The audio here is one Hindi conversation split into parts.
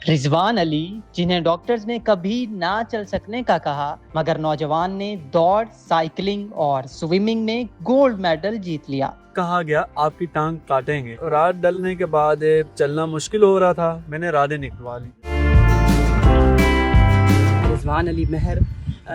रिजवान अली, जिन्हें डॉक्टर्स ने कभी ना चल सकने का कहा, मगर नौजवान ने दौड़, साइकिलिंग और स्विमिंग में गोल्ड मेडल जीत लिया। कहा गया आपकी टांग काटेंगे। रात डलने के बाद चलना मुश्किल हो रहा था, मैंने राडें निकलवा ली। रिजवान अली महर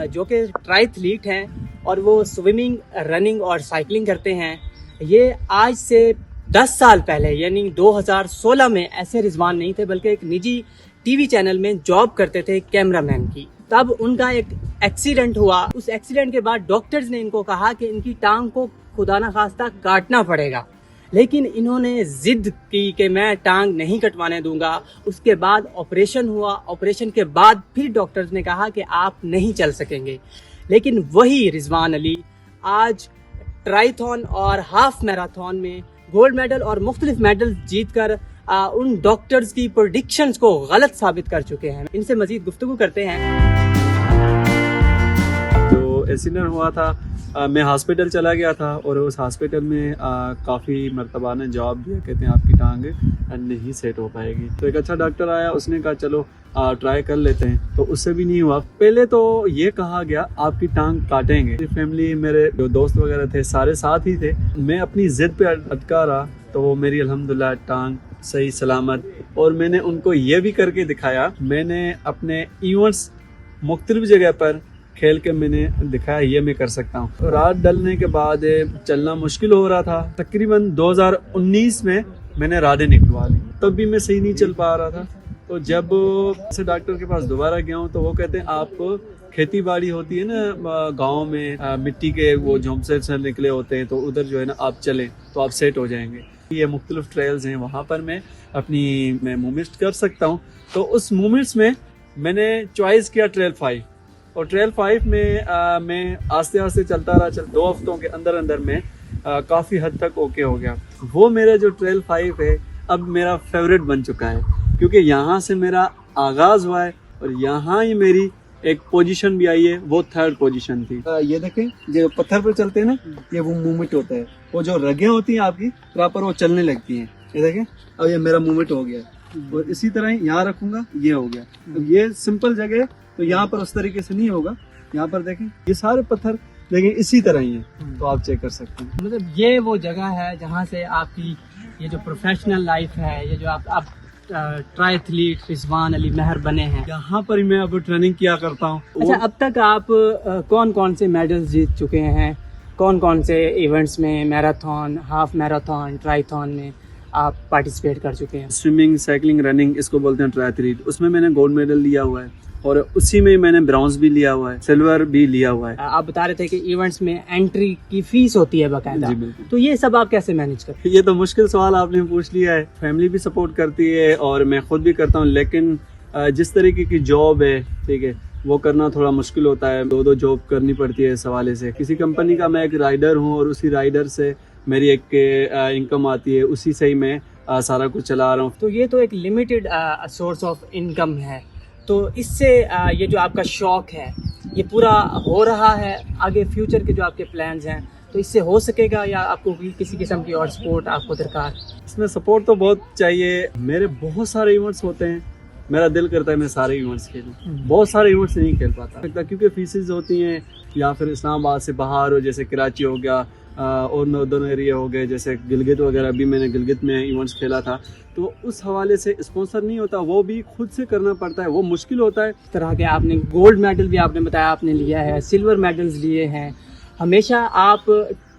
जो कि ट्राइथलीट हैं और वो स्विमिंग, रनिंग और साइकिलिंग करते हैं। ये आज से 10 साल पहले यानी 2016 में ऐसे रिजवान नहीं थे, बल्कि एक निजी टीवी चैनल में जॉब करते थे कैमरामैन की। तब उनका एक एक्सीडेंट हुआ। उस एक्सीडेंट के बाद डॉक्टर्स ने इनको कहा कि इनकी टांग को खुदा ना खास्ता काटना पड़ेगा, लेकिन इन्होंने जिद की कि मैं टांग नहीं कटवाने दूंगा। उसके बाद ऑपरेशन हुआ। ऑपरेशन के बाद फिर डॉक्टर्स ने कहा कि आप नहीं चल सकेंगे। लेकिन वही रिजवान अली आज ट्राइथॉन और हाफ मैराथन में गोल्ड मेडल और मुख्तलिफ मेडल जीतकर उन डॉक्टर्स की प्रेडिक्शंस को गलत साबित कर चुके हैं। इनसे मजीद गुफ्तगू करते हैं। जो एक्सीडेंट हुआ था, मैं हॉस्पिटल चला गया था और उस हॉस्पिटल में काफ़ी मरतबा ने जवाब दिया, कहते हैं आपकी टांग नहीं सेट हो पाएगी। तो एक अच्छा डॉक्टर आया, उसने कहा चलो ट्राई कर लेते हैं, तो उससे भी नहीं हुआ। पहले तो ये कहा गया आपकी टांग काटेंगे। फैमिली, मेरे जो दोस्त वगैरह थे, सारे साथ ही थे। मैं अपनी जिद पे अटका रहा, तो वो मेरी अल्हम्दुलिल्लाह टांग सही सलामत। और मैंने उनको ये भी करके दिखाया। मैंने अपने इवेंट्स मुख्तलिफ जगह पर खेल के मैंने दिखाया, ये मैं कर सकता हूँ। रात डलने के बाद चलना मुश्किल हो रहा था। तकरीबन 2019 में मैंने राडें निकलवा ली, तब भी मैं सही नहीं चल पा रहा था। तो जब से डॉक्टर के पास दोबारा गया हूँ, तो वो कहते हैं आप खेती बाड़ी होती है ना गाँव में, मिट्टी के वो झोंपसे से निकले होते हैं, तो उधर जो है ना आप चलें तो आप सेट हो जाएंगे। ये मुख्तलिफ ट्रायल्स हैं, वहाँ पर मैं मूवमेंट्स कर सकता हूँ। तो उस मूवमेंट्स में मैंने चॉइस किया ट्रेल 5, और ट्रेल 5 में मैं आस्ते आस्ते चलता रहा। 2 हफ्तों के अंदर अंदर में काफ़ी हद तक ओके हो गया। वो मेरा जो ट्रेल 5 है अब मेरा फेवरेट बन चुका है, क्योंकि यहाँ से मेरा आगाज़ हुआ है और यहाँ ही मेरी एक पोजीशन भी आई है, वो 3rd पोजीशन थी। ये देखें, जो पत्थर पर चलते हैं ना, ये वो मूवमेंट होता है। वो जो रगें होती हैं आपकी प्रॉपर वो चलने लगती हैं। ये देखें, अब ये मेरा मूवमेंट हो गया। और इसी तरह ही यहाँ रखूंगा, ये हो गया। अब ये सिंपल जगह है, तो यहाँ पर उस तरीके से नहीं होगा। यहाँ पर देखें, ये सारे पत्थर लेकिन इसी तरह ही है, तो आप चेक कर सकते हैं। मतलब ये वो जगह है जहाँ से आपकी ये जो प्रोफेशनल लाइफ है, ये जो आप ट्राइथलीट रिजवान अली महर बने हैं, यहाँ पर ही मैं अब ट्रेनिंग किया करता हूँ। अच्छा, अब तक आप कौन कौन से मेडल्स जीत चुके हैं? कौन कौन से इवेंट्स में, मैराथन, हाफ मैराथन, ट्राइथॉन में आप पार्टिसिपेट कर चुके हैं? स्विमिंग, साइकिलिंग, रनिंग, इसको बोलते हैं ट्राइथलीट। उसमें मैंने गोल्ड मेडल लिया हुआ है, और उसी में मैंने ब्रॉन्ज भी लिया हुआ है, सिल्वर भी लिया हुआ है। आप बता रहे थे कि इवेंट्स में एंट्री की फीस होती है बाकायदा, तो ये सब आप कैसे मैनेज करते हैं? ये तो मुश्किल सवाल आपने पूछ लिया है। फैमिली भी सपोर्ट करती है और मैं खुद भी करता हूँ, लेकिन जिस तरीके की जॉब है, ठीक है, वो करना थोड़ा मुश्किल होता है। 2 जॉब करनी पड़ती है इस हवाले से। किसी कंपनी का मैं एक राइडर हूँ, और उसी राइडर से मेरी एक इनकम आती है, उसी से ही मैं सारा कुछ चला रहा हूँ। तो ये तो एक लिमिटेड सोर्स ऑफ इनकम है। तो इससे ये जो आपका शौक है ये पूरा हो रहा है? आगे फ्यूचर के जो आपके प्लान्स हैं, तो इससे हो सकेगा, या आपको किसी किस्म की और सपोर्ट आपको दरकार? इसमें सपोर्ट तो बहुत चाहिए। मेरे बहुत सारे इवेंट्स होते हैं, मेरा दिल करता है मैं सारे इवेंट्स खेलूं। बहुत सारे इवेंट्स नहीं खेल पाता, क्योंकि फीसेस होती हैं, या फिर इस्लामाबाद से बाहर हो, जैसे कराची हो गया, और नॉर्दर्न एरिया हो गए, जैसे गिलगित वगैरह। भी मैंने गिलगित में इवेंट्स खेला था, तो उस हवाले से स्पॉन्सर नहीं होता, वो भी खुद से करना पड़ता है, वो मुश्किल होता है। इस तरह के आपने गोल्ड मेडल भी आपने बताया आपने लिया है, सिल्वर मेडल्स लिए हैं, हमेशा आप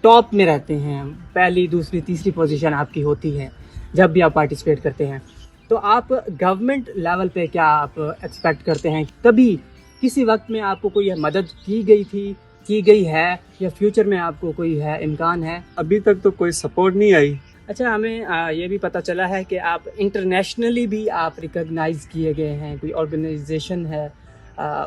टॉप में रहते हैं, पहली, दूसरी, तीसरी पोजीशन आपकी होती है जब भी आप पार्टिसिपेट करते हैं। तो आप गवर्नमेंट लेवल पे क्या आप एक्सपेक्ट करते हैं? कभी किसी वक्त में आपको कोई मदद की गई है, या फ्यूचर में आपको कोई इम्कान है? अभी तक तो कोई सपोर्ट नहीं आई। अच्छा, हमें ये भी पता चला है कि आप इंटरनेशनली भी आप रिकॉग्नाइज किए गए हैं, कोई ऑर्गेनाइजेशन है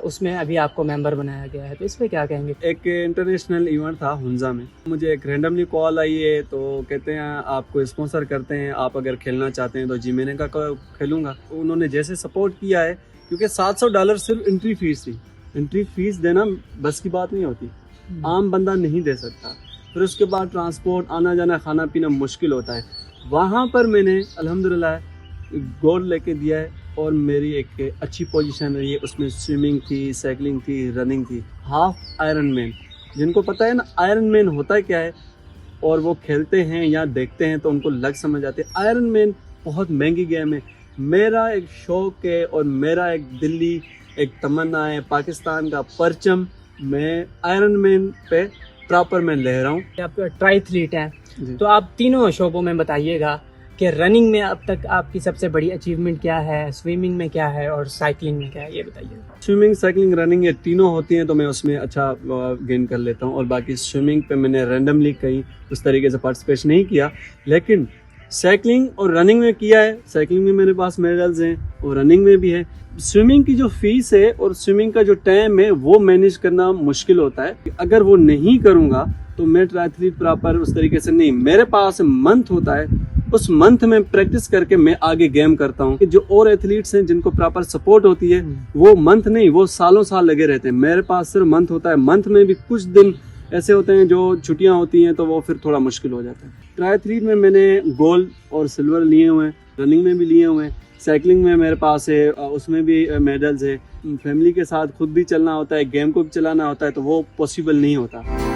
उसमें अभी आपको मेंबर बनाया गया है, तो इस पे क्या कहेंगे? एक इंटरनेशनल इवेंट था हुंजा में, मुझे एक रैंडमली कॉल आई है, तो कहते हैं आपको स्पॉन्सर करते हैं, आप अगर खेलना चाहते हैं तो जी। मैंने कहा खेलूंगा। उन्होंने जैसे सपोर्ट किया है, क्योंकि $700 सिर्फ एंट्री फीस थी। एंट्री फीस देना बस की बात नहीं होती, आम बंदा नहीं दे सकता। फिर उसके बाद ट्रांसपोर्ट, आना जाना, खाना पीना मुश्किल होता है। वहाँ पर मैंने अल्हम्दुलिल्लाह गोल्ड लेके दिया है, और मेरी एक अच्छी पोजीशन रही है, उसमें स्विमिंग थी, साइकिलिंग थी, रनिंग थी। हाफ आयरन मैन, जिनको पता है ना आयरन मैन होता क्या है और वो खेलते हैं या देखते हैं तो उनको लग समझ आते हैं। आयरन मैन बहुत महंगी गेम है। मेरा एक शौक है और मेरा एक दिल्ली एक तमन्ना है, पाकिस्तान का परचम मैं आयरन मैन पे प्रॉपर मैं ले रहा हूँ। आप ट्राइथलीट हैं, जी। तो आप तीनों शोबों में बताइएगा कि रनिंग में अब तक आपकी सबसे बड़ी अचीवमेंट क्या है, स्विमिंग में क्या है और साइकिलिंग में क्या है, ये बताइए। स्विमिंग, साइकिलिंग, रनिंग ये तीनों होती हैं तो मैं उसमें अच्छा गेन कर लेता हूँ। और बाकी स्विमिंग पे मैंने रैंडमली कहीं उस तरीके से पार्टिसिपेट नहीं किया, लेकिन साइकिलिंग और रनिंग में किया है। साइकिलिंग में मेरे पास मेडल्स हैं और रनिंग में भी है। स्विमिंग की जो फीस है और स्विमिंग का जो टाइम है वो मैनेज करना मुश्किल होता है। अगर वो नहीं करूँगा तो मैं ट्रायथलीट प्रॉपर उस तरीके से नहीं, मेरे पास मंथ होता है, उस मंथ में प्रैक्टिस करके मैं आगे गेम करता हूँ। जो और एथलीट्स हैं जिनको प्रॉपर सपोर्ट होती है वो मंथ नहीं, वो सालों साल लगे रहते हैं। मेरे पास सिर्फ मंथ होता है। मंथ में भी कुछ दिन ऐसे होते हैं जो छुट्टियां होती हैं तो वो फिर थोड़ा मुश्किल हो जाता है। ट्रायथलीट में मैंने गोल्ड और सिल्वर लिए हुए हैं, रनिंग में भी लिए हुए हैं, साइकिलिंग में मेरे पास है, उसमें भी मेडल्स है। फैमिली के साथ खुद भी चलना होता है, गेम को भी चलाना होता है तो वो पॉसिबल नहीं होता।